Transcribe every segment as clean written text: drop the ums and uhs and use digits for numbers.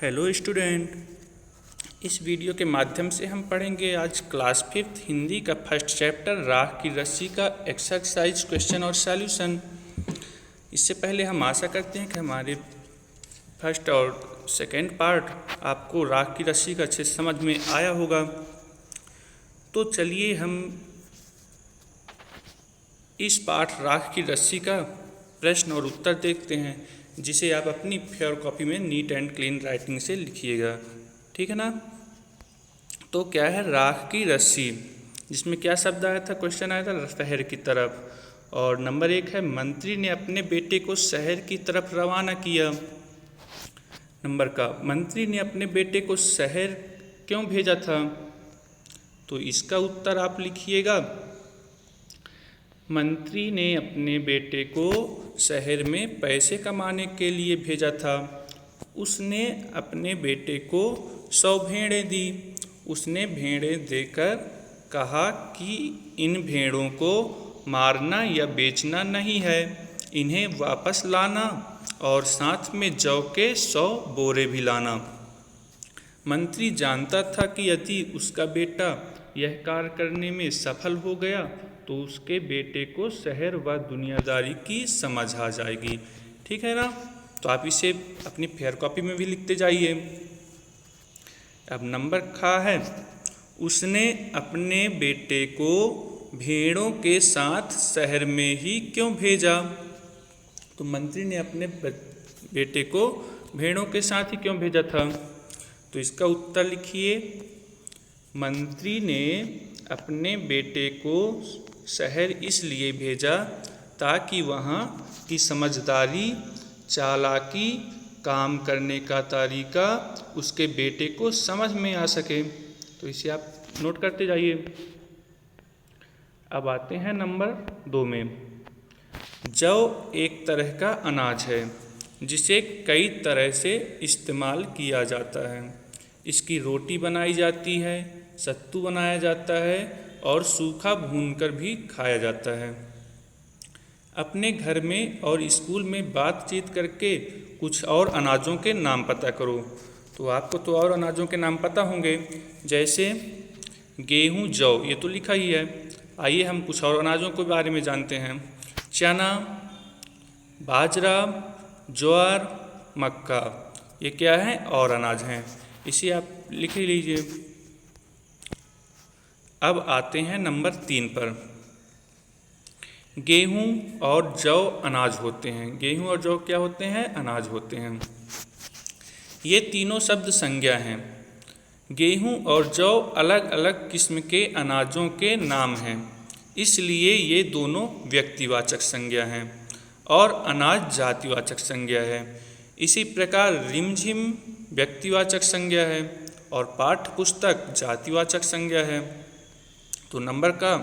Hello student, इस video के माध्यम से हम पढ़ेंगे आज क्लास 5th हिंदी का फर्स्ट चैप्टर राख की रस्सी का एक्सरसाइज क्वेश्चन और सॉल्यूशन। इससे पहले हम आशा करते हैं कि हमारे फर्स्ट और सेकेंड पार्ट आपको राख की रस्सी का अच्छे समझ में आया होगा। तो चलिए हम इस पाठ राख की रस्सी का प्रश्न और उत्तर देखते हैं, जिसे आप अपनी फेयर कॉपी में नीट एंड क्लीन राइटिंग से लिखिएगा, ठीक है ना। तो क्या है राख की रस्सी, जिसमें क्या शब्द आया था, क्वेश्चन आया था शहर की तरफ। और नंबर 1 है मंत्री ने अपने बेटे को शहर की तरफ रवाना किया। नंबर का मंत्री ने अपने बेटे को शहर क्यों भेजा था, तो इसका उत्तर आप लिखिएगा। मंत्री ने अपने बेटे को शहर में पैसे कमाने के लिए भेजा था। उसने अपने बेटे को 100 भेड़ें दी। उसने भेड़ें देकर कहा कि इन भेड़ों को मारना या बेचना नहीं है, इन्हें वापस लाना और साथ में जौ के 100 बोरे भी लाना। मंत्री जानता था कि यदि उसका बेटा यह कार्य करने में सफल हो गया तो उसके बेटे को शहर व दुनियादारी की समझ आ जाएगी, ठीक है ना। तो आप इसे अपनी फेयर कॉपी में भी लिखते जाइए। अब नंबर खा है उसने अपने बेटे को भेड़ों के साथ शहर में ही क्यों भेजा। तो मंत्री ने अपने बेटे को भेड़ों के साथ ही क्यों भेजा था, तो इसका उत्तर लिखिए। मंत्री ने अपने बेटे को शहर इसलिए भेजा ताकि वहाँ की समझदारी, चालाकी, काम करने का तरीका उसके बेटे को समझ में आ सके। तो इसे आप नोट करते जाइए। अब आते हैं नंबर 2 में। जौ एक तरह का अनाज है जिसे कई तरह से इस्तेमाल किया जाता है। इसकी रोटी बनाई जाती है, सत्तू बनाया जाता है और सूखा भूनकर भी खाया जाता है। अपने घर में और स्कूल में बातचीत करके कुछ और अनाजों के नाम पता करो। तो आपको तो और अनाजों के नाम पता होंगे, जैसे गेहूँ, जौ, ये तो लिखा ही है। आइए हम कुछ और अनाजों के बारे में जानते हैं। चना, बाजरा, ज्वार, मक्का, ये क्या है, और अनाज हैं। इसे आप लिख ही लीजिए। अब आते हैं नंबर 3 पर। गेहूँ और जौ अनाज होते हैं। गेहूँ और जौ क्या होते हैं, अनाज होते हैं। ये तीनों शब्द संज्ञा हैं। गेहूँ और जौ अलग अलग किस्म के अनाजों के नाम हैं, इसलिए ये दोनों व्यक्तिवाचक संज्ञा हैं और अनाज जातिवाचक संज्ञा है। इसी प्रकार रिमझिम व्यक्तिवाचक संज्ञा है और पाठ्य पुस्तक जातिवाचक संज्ञा है। तो नंबर का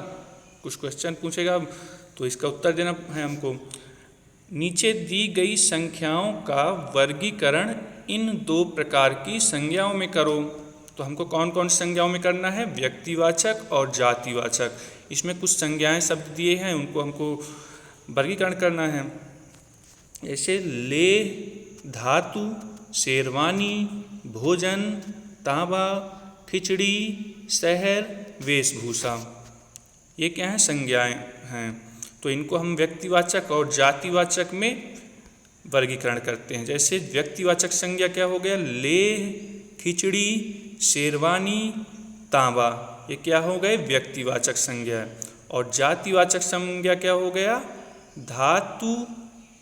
कुछ क्वेश्चन पूछेगा, तो इसका उत्तर देना है हमको। नीचे दी गई संख्याओं का वर्गीकरण इन 2 प्रकार की संज्ञाओं में करो। तो हमको कौन कौन संज्ञाओं में करना है, व्यक्तिवाचक और जातिवाचक। इसमें कुछ संज्ञाएं शब्द दिए हैं, उनको हमको वर्गीकरण करना है। जैसे लेह, धातु, शेरवानी, भोजन, तांबा, खिचड़ी, शहर, वेशभूषा, ये क्या हैं, संज्ञाएं हैं। तो इनको हम व्यक्तिवाचक और जातिवाचक में वर्गीकरण करते हैं। जैसे व्यक्तिवाचक संज्ञा क्या हो गया, लेह, खिचड़ी, शेरवानी, तांबा, ये क्या हो गए, व्यक्तिवाचक संज्ञा। और जातिवाचक संज्ञा क्या हो गया, धातु,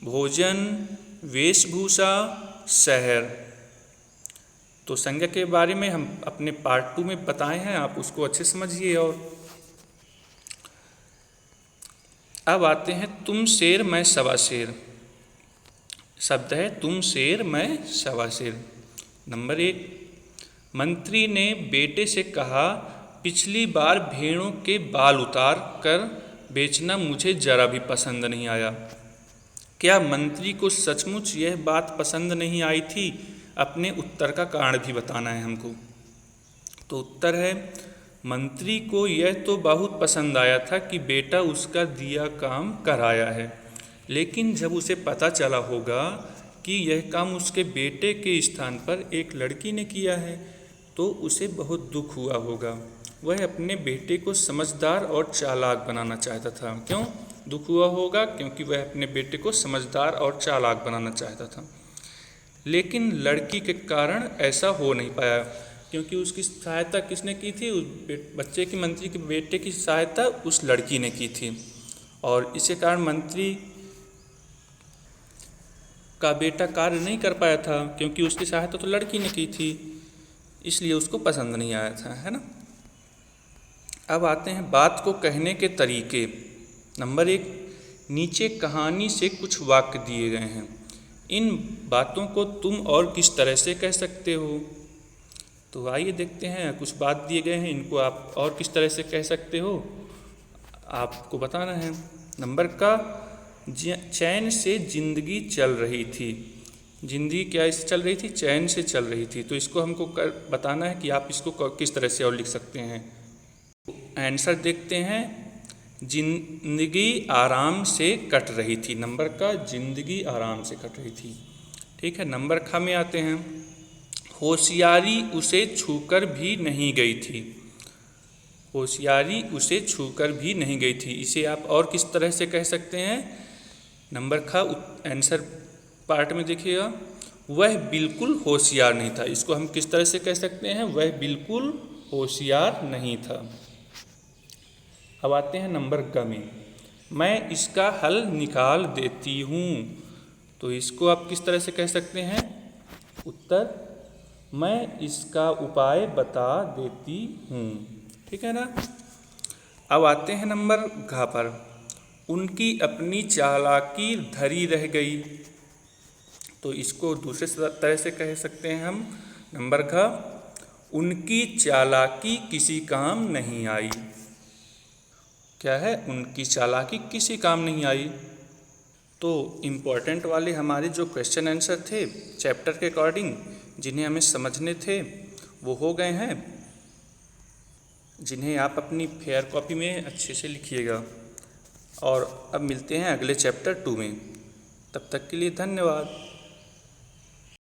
भोजन, वेशभूषा, शहर। तो संज्ञा के बारे में हम अपने पार्ट 2 में बताए हैं, आप उसको अच्छे समझिए। और अब आते हैं तुम शेर मैं सवा शेर। शब्द है तुम शेर मैं सवा शेर। नंबर 1, मंत्री ने बेटे से कहा पिछली बार भेड़ों के बाल उतार कर बेचना मुझे जरा भी पसंद नहीं आया। क्या मंत्री को सचमुच यह बात पसंद नहीं आई थी? अपने उत्तर का कारण भी बताना है हमको। तो उत्तर है मंत्री को यह तो बहुत पसंद आया था कि बेटा उसका दिया काम कराया है, लेकिन जब उसे पता चला होगा कि यह काम उसके बेटे के स्थान पर एक लड़की ने किया है तो उसे बहुत दुख हुआ होगा। वह अपने बेटे को समझदार और चालाक बनाना चाहता था। क्यों दुख हुआ होगा? क्योंकि वह अपने बेटे को समझदार और चालाक बनाना चाहता था। लेकिन लड़की के कारण ऐसा हो नहीं पाया, क्योंकि उसकी सहायता किसने की थी? उस बच्चे की, मंत्री के बेटे की सहायता उस लड़की ने की थी, और इसी कारण मंत्री का बेटा कार्य नहीं कर पाया था, क्योंकि उसकी सहायता तो लड़की ने की थी, इसलिए उसको पसंद नहीं आया था, है ना। अब आते हैं बात को कहने के तरीके। नंबर 1, नीचे कहानी से कुछ वाक्य दिए गए हैं। इन बातों को तुम और किस तरह से कह सकते हो? तो आइए देखते हैं, कुछ बात दिए गए हैं, इनको आप और किस तरह से कह सकते हो, आपको बताना है। नंबर का, चैन से जिंदगी चल रही थी। जिंदगी क्या इससे चल रही थी? चैन से चल रही थी। तो इसको हमको बताना है कि आप इसको किस तरह से और लिख सकते हैं। आंसर देखते हैं, जिंदगी आराम से कट रही थी। नंबर का, जिंदगी आराम से कट रही थी। ठीक है। नंबर ख में आते हैं, होशियारी उसे छूकर भी नहीं गई थी। होशियारी उसे छूकर भी नहीं गई थी, इसे आप और किस तरह से कह सकते हैं? नंबर ख आंसर पार्ट में देखिएगा, वह बिल्कुल होशियार नहीं था। इसको हम किस तरह से कह सकते हैं? वह बिल्कुल होशियार नहीं था। अब आते हैं नंबर ग में, मैं इसका हल निकाल देती हूँ। तो इसको आप किस तरह से कह सकते हैं? उत्तर, मैं इसका उपाय बता देती हूँ। ठीक है ना। अब आते हैं नंबर घ पर, उनकी अपनी चालाकी धरी रह गई। तो इसको दूसरे तरह से कह सकते हैं हम। नंबर घ, उनकी चालाकी किसी काम नहीं आई। क्या है? उनकी चालाकी किसी काम नहीं आई। तो इम्पॉर्टेंट वाले हमारे जो क्वेश्चन आंसर थे चैप्टर के अकॉर्डिंग, जिन्हें हमें समझने थे, वो हो गए हैं, जिन्हें आप अपनी फेयर कॉपी में अच्छे से लिखिएगा। और अब मिलते हैं अगले चैप्टर 2 में। तब तक के लिए धन्यवाद।